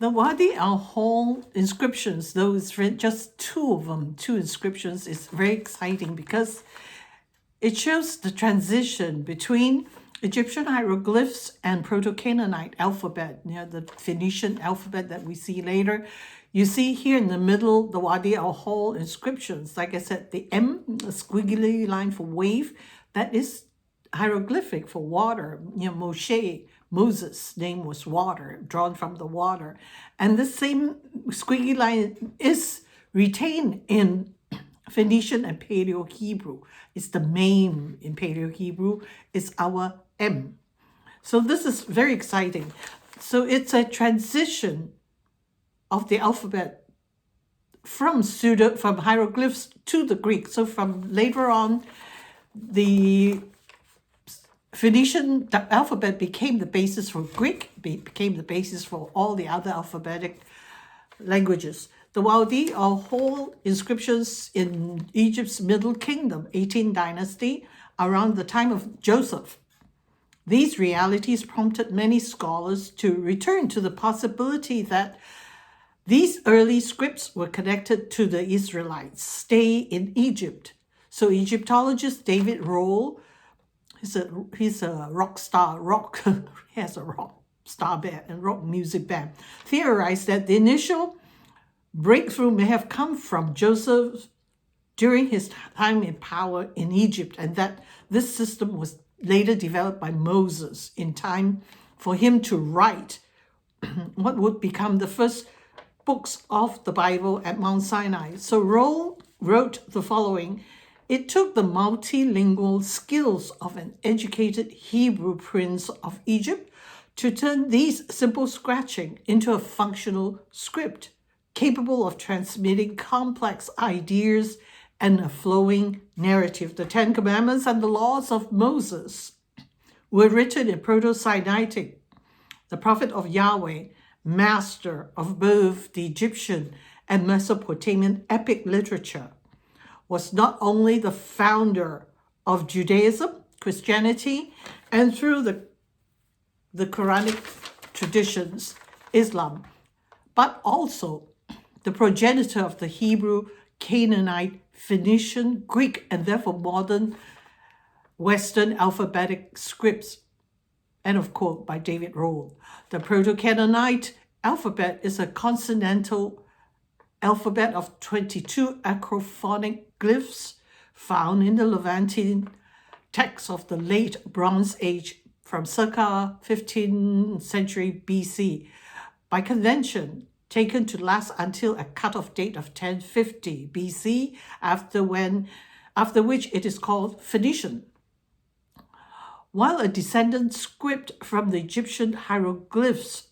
The Wadi al-Hol inscriptions, though it's just two of them, two inscriptions, is very exciting because it shows the transition between Egyptian hieroglyphs and Proto-Canaanite alphabet, the Phoenician alphabet that we see later. You see here in the middle, the Wadi al-Hol inscriptions. Like I said, the M, a squiggly line for wave, that is hieroglyphic for water. Moses' name was water, drawn from the water. And this same squiggly line is retained in Phoenician and Paleo-Hebrew. It's the main in Paleo-Hebrew. It's our M. So this is very exciting. So it's a transition of the alphabet from hieroglyphs to the Greek. So from later on, the Phoenician alphabet became the basis for Greek, became the basis for all the other alphabetic languages. The Wadi al-Hol inscriptions in Egypt's Middle Kingdom, 18th dynasty, around the time of Joseph. These realities prompted many scholars to return to the possibility that these early scripts were connected to the Israelites' stay in Egypt. So Egyptologist David Rohl, he's a rock star, he has a rock star band and rock music band, theorized that the initial breakthrough may have come from Joseph during his time in power in Egypt, and that this system was later developed by Moses in time for him to write what would become the first books of the Bible at Mount Sinai. So Rohl wrote the following: "It took the multilingual skills of an educated Hebrew prince of Egypt to turn these simple scratching into a functional script, capable of transmitting complex ideas and a flowing narrative. The Ten Commandments and the laws of Moses were written in Proto-Sinaitic. The prophet of Yahweh, master of both the Egyptian and Mesopotamian epic literature, was not only the founder of Judaism, Christianity, and through the Quranic traditions, Islam, but also the progenitor of the Hebrew, Canaanite, Phoenician, Greek, and therefore modern Western alphabetic scripts." End of quote by David Rohl. The Proto-Canaanite alphabet is a consonantal alphabet of 22 acrophonic glyphs found in the Levantine texts of the late Bronze Age from circa 15th century BC, by convention taken to last until a cutoff date of 1050 BC, after which it is called Phoenician. While a descendant script from the Egyptian hieroglyphs,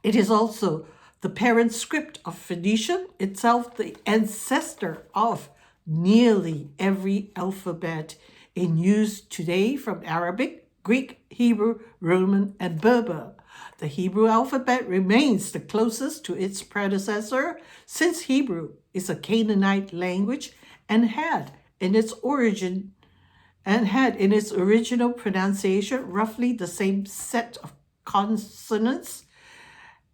it is also the parent script of Phoenician, itself the ancestor of nearly every alphabet in use today, from Arabic, Greek, Hebrew, Roman, and Berber. The Hebrew alphabet remains the closest to its predecessor, since Hebrew is a Canaanite language and had in its original pronunciation roughly the same set of consonants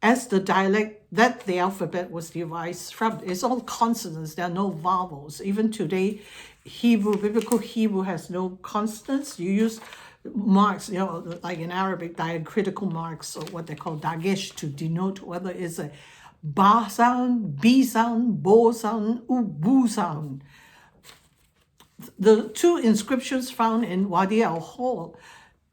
as the dialect that the alphabet was devised from. It's all consonants, there are no vowels. Even today, biblical Hebrew has no consonants. You use marks, like in Arabic, diacritical marks, or what they call dagesh, to denote whether it's a ba sound, b sound, bo sound, bu sound. The two inscriptions found in Wadi al-Hol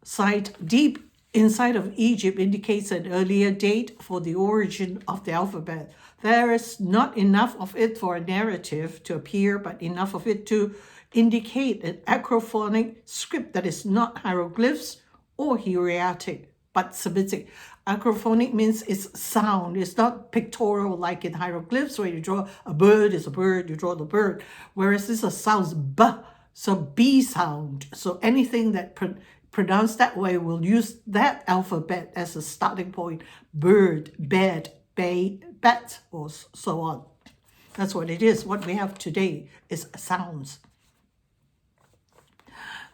site deep inside of Egypt indicates an earlier date for the origin of the alphabet. There is not enough of it for a narrative to appear, but enough of it to indicate an acrophonic script that is not hieroglyphs or hieratic, but Semitic. Acrophonic means it's sound. It's not pictorial like in hieroglyphs where you draw a bird is a bird, you draw the bird. Whereas this sounds b, so B sound. So anything that pronounced that way will use that alphabet as a starting point. Bird, bed, bay, bat, or so on. That's what it is. What we have today is sounds.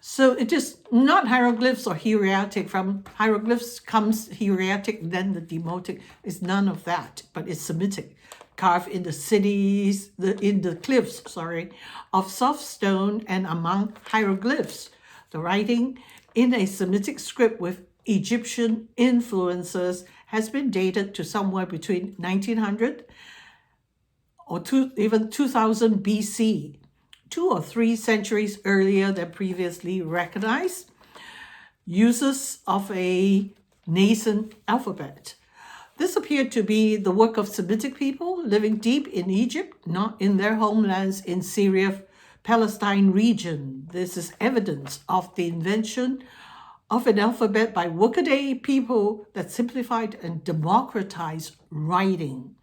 So it is not hieroglyphs or hieratic. From hieroglyphs comes hieratic, then the demotic. It's none of that, but it's Semitic, carved in the cities, in the cliffs, of soft stone and among hieroglyphs. The writing in a Semitic script with Egyptian influences has been dated to somewhere between 1900 or even 2000 BC, 2 or 3 centuries earlier than previously recognized. Uses of a nascent alphabet. This appeared to be the work of Semitic people living deep in Egypt, not in their homelands in Syria, Palestine region. This is evidence of the invention of an alphabet by workaday people that simplified and democratized writing,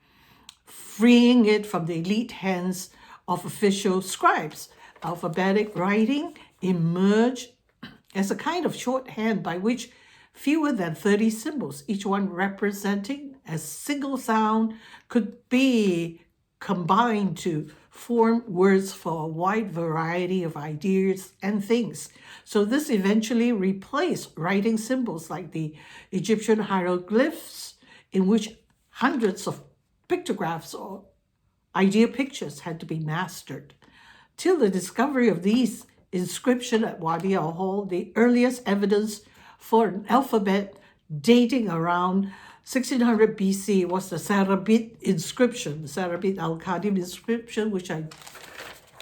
freeing it from the elite hands of official scribes. Alphabetic writing emerged as a kind of shorthand by which fewer than 30 symbols, each one representing a single sound, could be combined to form words for a wide variety of ideas and things. So this eventually replaced writing symbols like the Egyptian hieroglyphs, in which hundreds of pictographs or idea pictures had to be mastered. Till the discovery of these inscriptions at Wadi al-Hol, the earliest evidence for an alphabet dating around 1600 BC was the Sarabit inscription, the Sarabit al-Qadim inscription, which I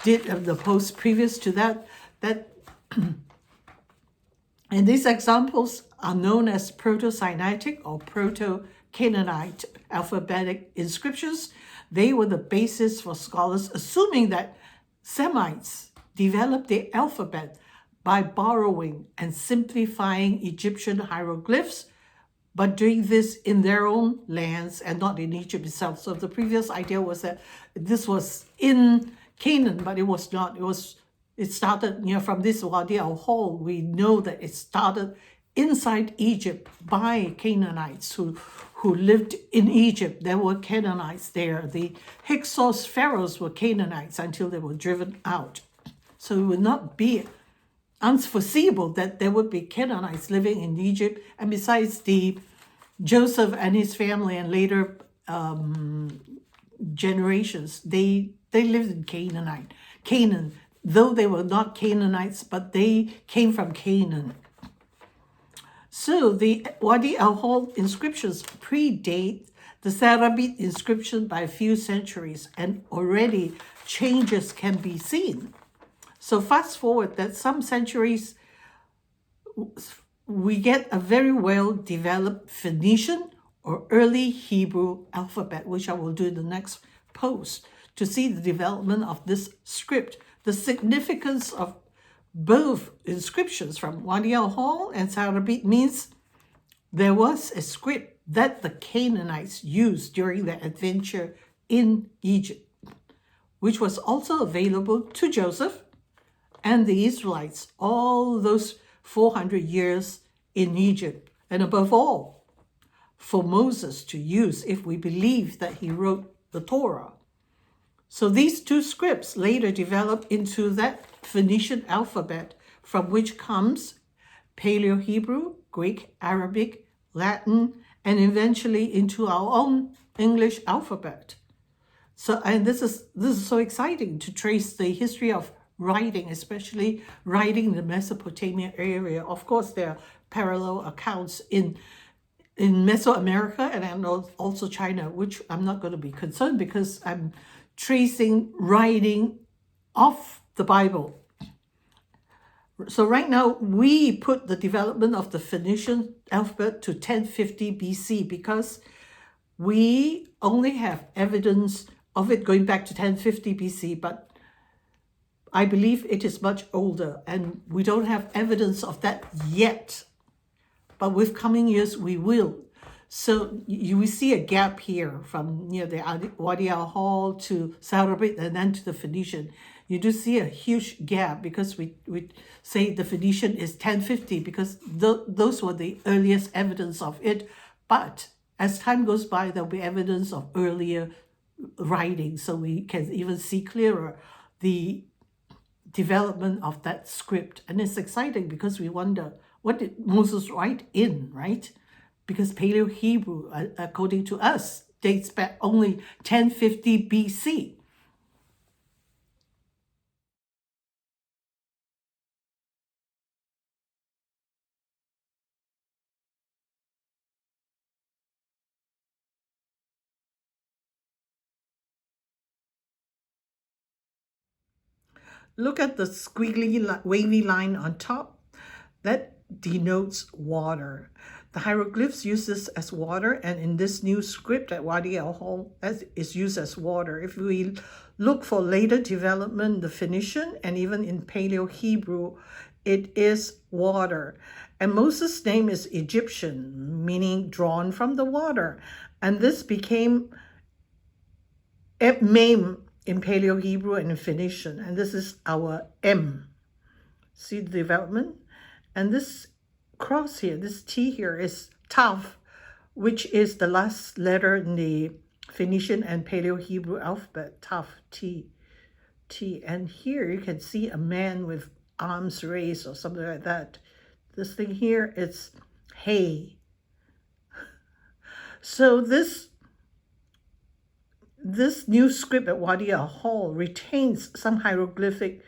did in the post previous to that. And these examples are known as Proto-Sinaitic or Proto-Canaanite alphabetic inscriptions. They were the basis for scholars assuming that Semites developed the alphabet by borrowing and simplifying Egyptian hieroglyphs, but doing this in their own lands and not in Egypt itself. So the previous idea was that this was in Canaan, but it was not. It started, from this Wadi al-Hol. We know that it started inside Egypt by Canaanites who lived in Egypt. There were Canaanites there. The Hyksos pharaohs were Canaanites until they were driven out. So it would not be unforeseeable that there would be Canaanites living in Egypt. And besides, Joseph and his family and later generations, they lived in Canaan, though they were not Canaanites, but they came from Canaan. So the Wadi al-Hol inscriptions predate the Sarabit inscription by a few centuries, and already changes can be seen. So fast forward that some centuries, we get a very well-developed Phoenician or early Hebrew alphabet, which I will do in the next post, to see the development of this script. The significance of both inscriptions from Wadi al-Hol and Sarabit means there was a script that the Canaanites used during their adventure in Egypt, which was also available to Joseph and the Israelites all those 400 years in Egypt, and above all, for Moses to use if we believe that he wrote the Torah. So these two scripts later developed into that Phoenician alphabet, from which comes Paleo-Hebrew, Greek, Arabic, Latin, and eventually into our own English alphabet. So, and this is so exciting to trace the history of writing, especially writing in the Mesopotamia area. Of course, there are parallel accounts in Mesoamerica and also China, which I'm not going to be concerned because I'm tracing writing of the Bible. So right now, we put the development of the Phoenician alphabet to 1050 BC because we only have evidence of it going back to 1050 BC, but I believe it is much older, and we don't have evidence of that yet. But with coming years, we will. So you see a gap here from the Wadi al-Hol to Sarabit and then to the Phoenician. You do see a huge gap because we say the Phoenician is 1050 because those were the earliest evidence of it. But as time goes by, there'll be evidence of earlier writing, so we can even see clearer the development of that script. And it's exciting because we wonder, what did Moses write in, right? Because Paleo-Hebrew, according to us, dates back only 1050 BC. Look at the squiggly wavy line on top. That denotes water. The hieroglyphs use this as water, and in this new script at Wadi al-Hol, is used as water. If we look for later development, the Phoenician, and even in Paleo-Hebrew, it is water. And Moses' name is Egyptian, meaning drawn from the water. And this became Mem in Paleo-Hebrew and in Phoenician. And this is our M. See the development? And this cross here, this T here, is Tav, which is the last letter in the Phoenician and Paleo-Hebrew alphabet, Tav, T. And here you can see a man with arms raised or something like that. This thing here, it's Hey. So this new script at Wadi al-Hol retains some hieroglyphic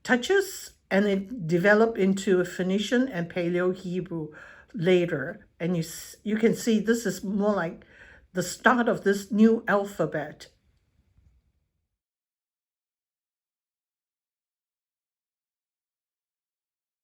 touches, and it developed into Phoenician and Paleo-Hebrew later. And you can see this is more like the start of this new alphabet.